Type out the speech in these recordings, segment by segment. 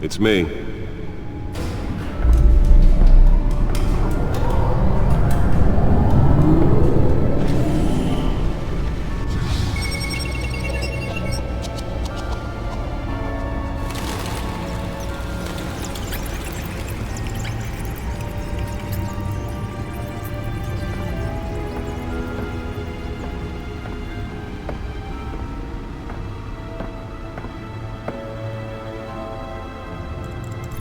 It's me.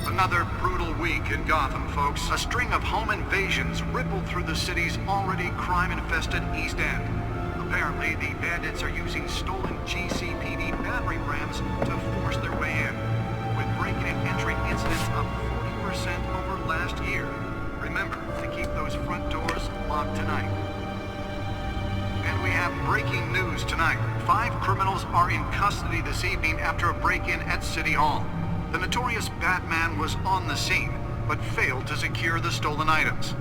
Another brutal week in Gotham, folks. A string of home invasions rippled through the city's already crime-infested East End. Apparently, the bandits are using stolen GCPD battering rams to force their way in, with break-in and entry incidents up 40% over last year. Remember to keep those front doors locked tonight. And we have breaking news tonight. 5 criminals are in custody this evening after a break-in at City Hall. The notorious Batman was on the scene, but failed to secure the stolen items.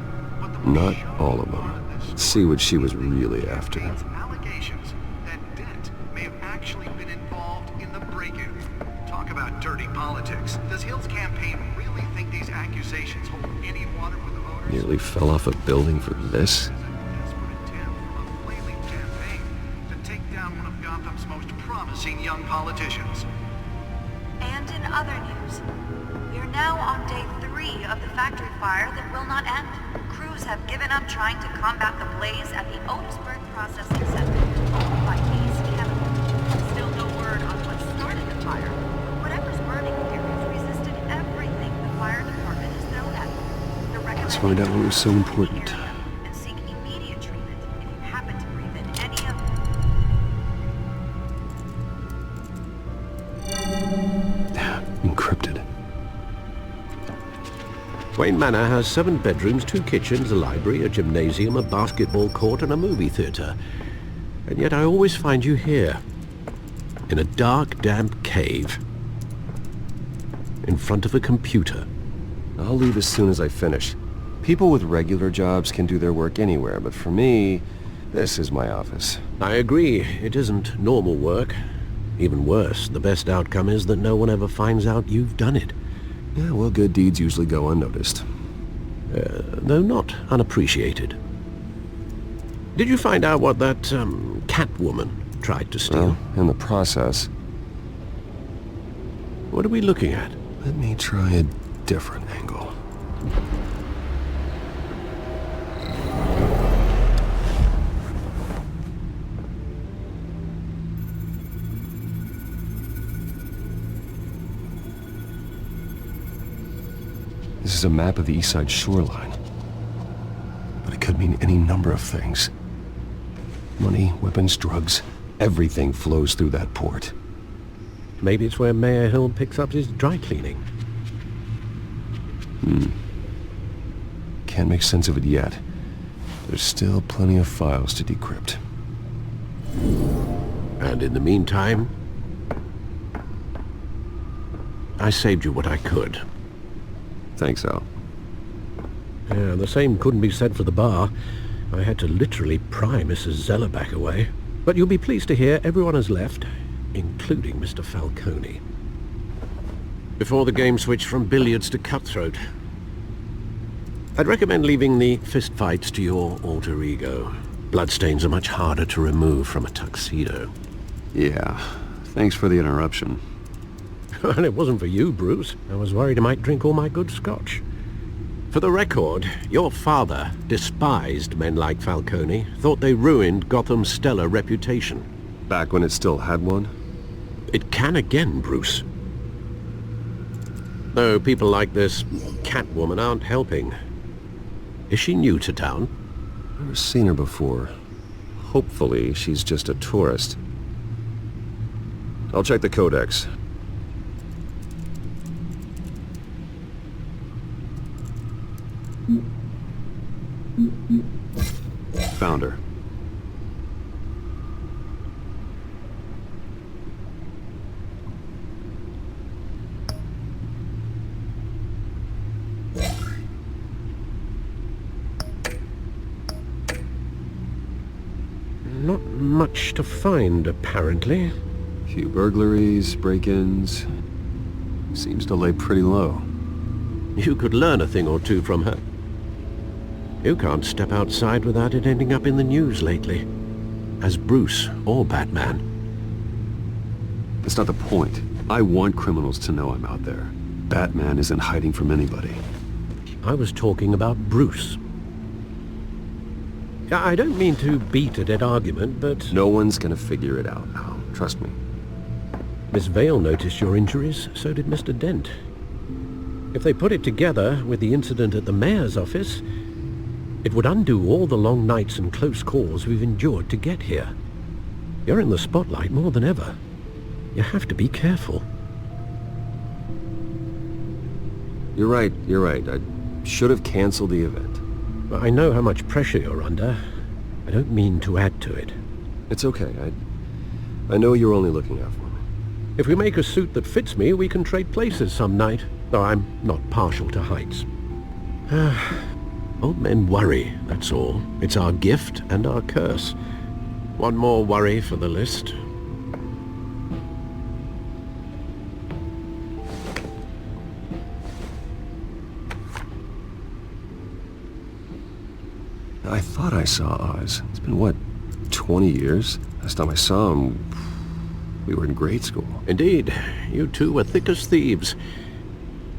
Not all of them. Let's see what she was really after. Allegations that Dent may have actually been involved in the break-in. Talk about dirty politics. Does Hill's campaign really think these accusations hold any water with the voters? Nearly fell off a building for this? This is a desperate attempt from a flailing campaign to take down one of Gotham's most promising young politicians. And in other news, we're now on day 3 of the factory fire that will not end. Crews have given up trying to combat the blaze at the Otisburg Processing Center, owned by ACER Chemical. Still no word on what started the fire. Whatever's burning here has resisted everything the fire department has thrown at it. Let's find out what was so important. And seek immediate treatment if you happen to breathe in any of Encrypted. Wayne Manor has 7 bedrooms, 2 kitchens, a library, a gymnasium, a basketball court, and a movie theater. And yet I always find you here, in a dark, damp cave, in front of a computer. I'll leave as soon as I finish. People with regular jobs can do their work anywhere, but for me, this is my office. I agree, it isn't normal work. Even worse, the best outcome is that no one ever finds out you've done it. Yeah, well, good deeds usually go unnoticed. Though not unappreciated. Did you find out what that, Catwoman tried to steal? Well, in the process. What are we looking at? Let me try a different angle. This is a map of the East Side shoreline. But it could mean any number of things. Money, weapons, drugs, everything flows through that port. Maybe it's where Mayor Hill picks up his dry cleaning. Can't make sense of it yet. There's still plenty of files to decrypt. And in the meantime, I saved you what I could. Thanks, Al. Yeah, the same couldn't be said for the bar. I had to literally pry Mrs. Zeller back away. But you'll be pleased to hear everyone has left, including Mr. Falcone. Before the game switched from billiards to cutthroat. I'd recommend leaving the fistfights to your alter ego. Bloodstains are much harder to remove from a tuxedo. Yeah, thanks for the interruption. And it wasn't for you, Bruce. I was worried I might drink all my good scotch. For the record, your father despised men like Falcone, thought they ruined Gotham's stellar reputation. Back when it still had one? It can again, Bruce. Though people like this Catwoman aren't helping. Is she new to town? Never seen her before. Hopefully, she's just a tourist. I'll check the codex. Found her. Not much to find, apparently. Few burglaries, break-ins. Seems to lay pretty low. You could learn a thing or two from her. You can't step outside without it ending up in the news lately. As Bruce or Batman. That's not the point. I want criminals to know I'm out there. Batman isn't hiding from anybody. I was talking about Bruce. I don't mean to beat a dead argument, but... No one's gonna figure it out, Al. Trust me. Miss Vale noticed your injuries, so did Mr. Dent. If they put it together with the incident at the mayor's office, it would undo all the long nights and close calls we've endured to get here. You're in the spotlight more than ever. You have to be careful. You're right. I should have canceled the event. I know how much pressure you're under. I don't mean to add to it. It's okay. I know you're only looking out for me. If we make a suit that fits me, we can trade places some night, though I'm not partial to heights. Old men worry, that's all. It's our gift and our curse. One more worry for the list. I thought I saw Oz. It's been, what, 20 years? Last time I saw him, we were in grade school. Indeed, you two were thick as thieves.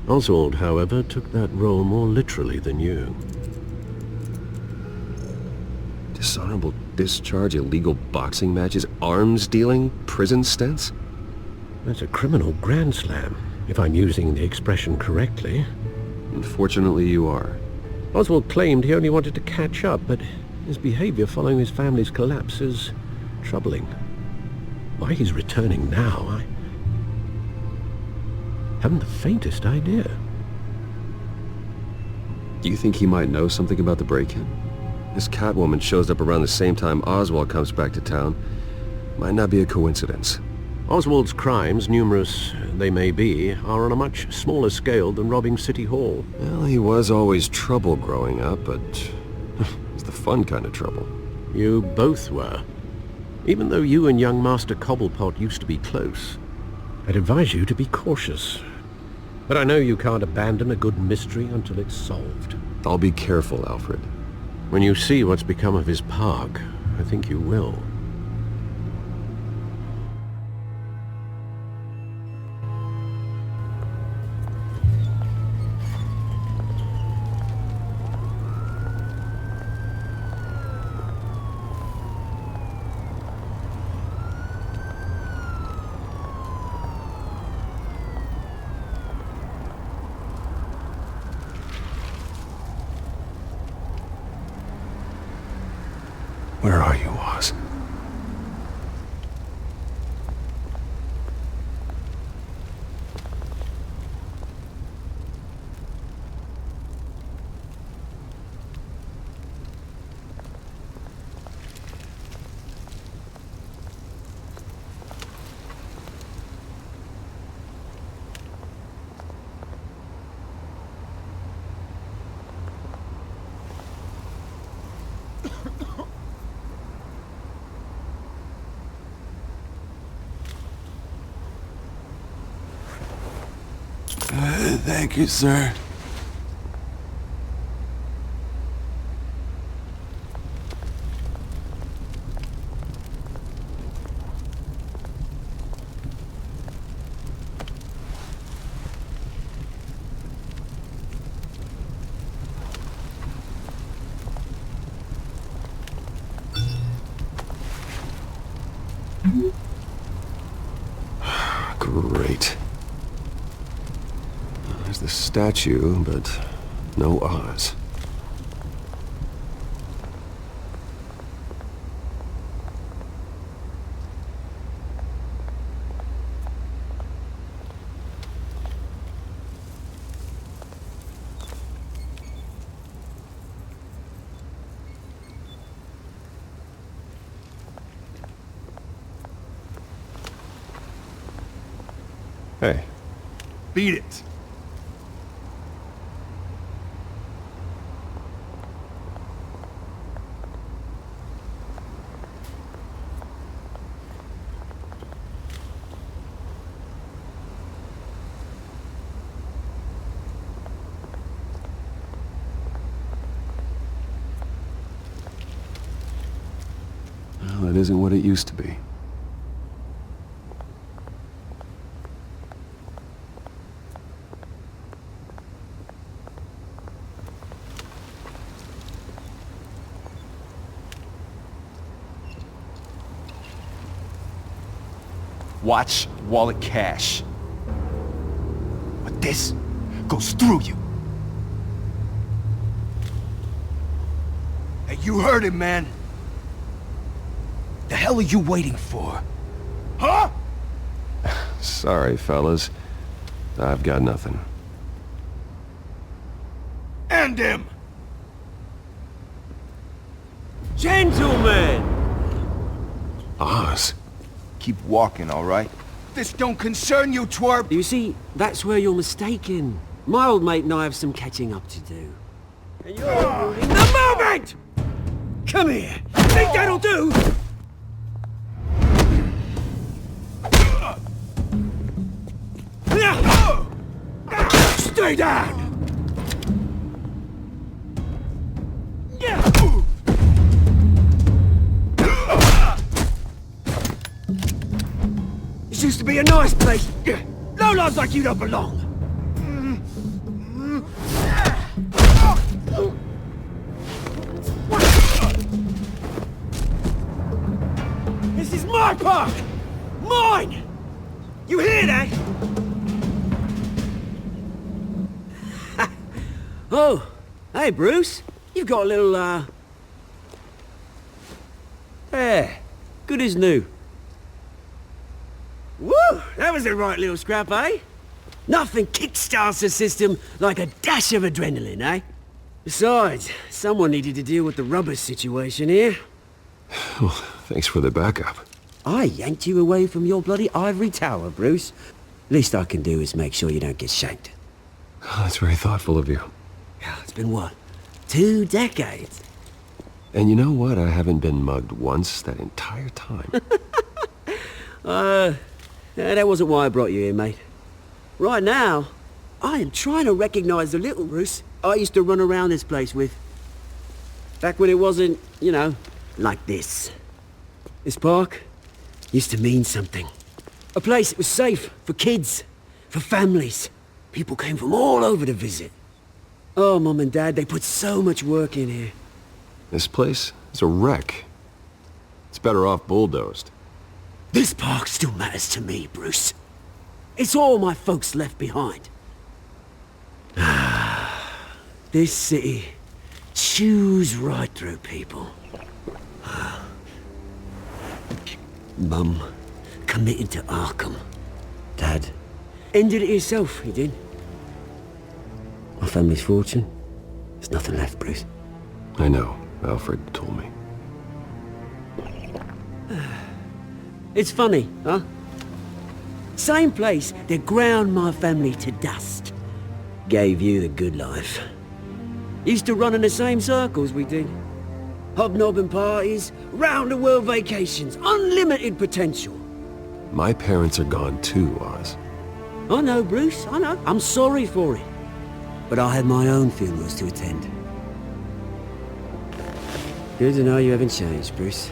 Oswald, however, took that role more literally than you. Dishonorable discharge, illegal boxing matches, arms dealing, prison stints? That's a criminal grand slam, if I'm using the expression correctly. Unfortunately, you are. Oswald claimed he only wanted to catch up, but his behavior following his family's collapse is troubling. Why he's returning now, I haven't the faintest idea. Do you think he might know something about the break-in? This Catwoman shows up around the same time Oswald comes back to town. Might not be a coincidence. Oswald's crimes, numerous they may be, are on a much smaller scale than robbing City Hall. Well, he was always trouble growing up, but it's the fun kind of trouble. You both were. Even though you and young Master Cobblepot used to be close. I'd advise you to be cautious. But I know you can't abandon a good mystery until it's solved. I'll be careful, Alfred. When you see what's become of his park, I think you will. Where are you, Oz? Thank you, sir. Great. There's the statue, but no Oz. Hey. Beat it. isn't what it used to be. Watch wallet cash. But this goes through you. Hey, you heard him, man. The hell are you waiting for? Huh? Sorry, fellas. I've got nothing. End him! Gentlemen! Oz. Keep walking, all right? This don't concern you, twerp! You see, that's where you're mistaken. My old mate and I have some catching up to do. And you're ruining the moment! Come here! Think that'll do? Stay down! This used to be a nice place. Lowlifes like you don't belong. This is my park! Mine! You hear that? Oh, hey Bruce. You've got a little, There. Good as new. Woo! That was a right little scrap, eh? Nothing kickstarts the system like a dash of adrenaline, eh? Besides, someone needed to deal with the rubber situation here. Well, thanks for the backup. I yanked you away from your bloody ivory tower, Bruce. Least I can do is make sure you don't get shanked. Oh, that's very thoughtful of you. Yeah, it's been what? 2 decades? And you know what? I haven't been mugged once that entire time. That wasn't why I brought you here, mate. Right now, I am trying to recognize the little Bruce I used to run around this place with. Back when it wasn't, you know, like this. This park used to mean something. A place that was safe for kids, for families. People came from all over to visit. Oh, Mum and Dad, they put so much work in here. This place is a wreck. It's better off bulldozed. This park still matters to me, Bruce. It's all my folks left behind. This city chews right through people. Mum committed to Arkham. Dad ended it himself, he did. My family's fortune, there's nothing left, Bruce. I know. Alfred told me. It's funny, huh? Same place that ground my family to dust. Gave you the good life. Used to run in the same circles we did. Hobnobbing parties, round-the-world vacations, unlimited potential. My parents are gone too, Oz. I know, Bruce, I know. I'm sorry for it. But I had my own funerals to attend. Good to know you haven't changed, Bruce.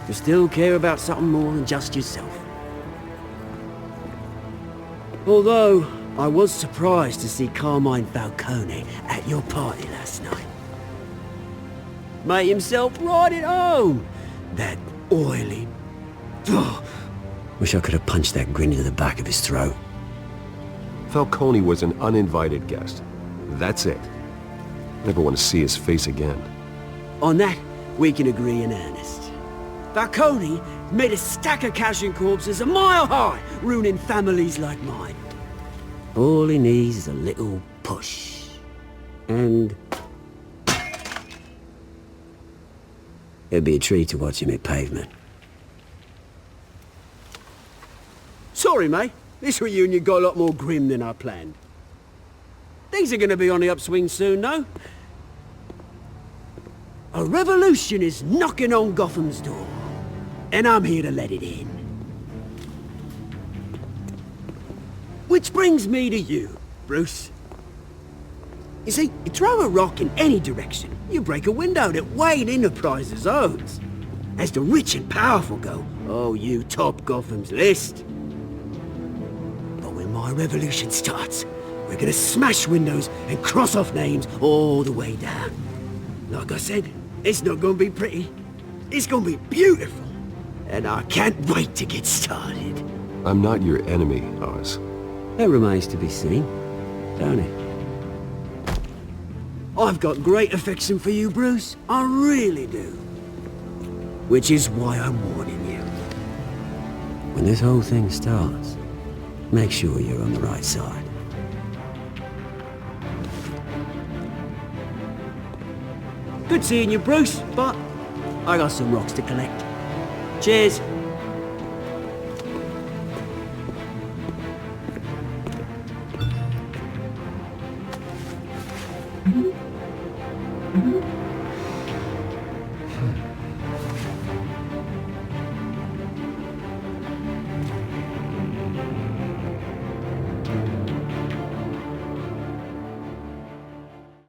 You still care about something more than just yourself. Although, I was surprised to see Carmine Falcone at your party last night. Made himself right at home. That oily... Ugh. Wish I could have punched that grin into the back of his throat. Falcone was an uninvited guest. That's it. Never want to see his face again. On that, we can agree in earnest. Falcone made a stack of cash and corpses a mile high, ruining families like mine. All he needs is a little push. And... it'd be a treat to watch him hit pavement. Sorry, mate. This reunion got a lot more grim than I planned. Things are gonna be on the upswing soon, though. A revolution is knocking on Gotham's door. And I'm here to let it in. Which brings me to you, Bruce. You see, you throw a rock in any direction, you break a window that Wayne Enterprises owns. as the rich and powerful go, oh, you top Gotham's list. But when my revolution starts, we're gonna smash windows and cross off names all the way down. Like I said, it's not gonna be pretty. It's gonna be beautiful. And I can't wait to get started. I'm not your enemy, Oz. That remains to be seen, don't it? I've got great affection for you, Bruce. I really do. Which is why I'm warning you. When this whole thing starts, make sure you're on the right side. Good seeing you, Bruce, but I got some rocks to collect. Cheers.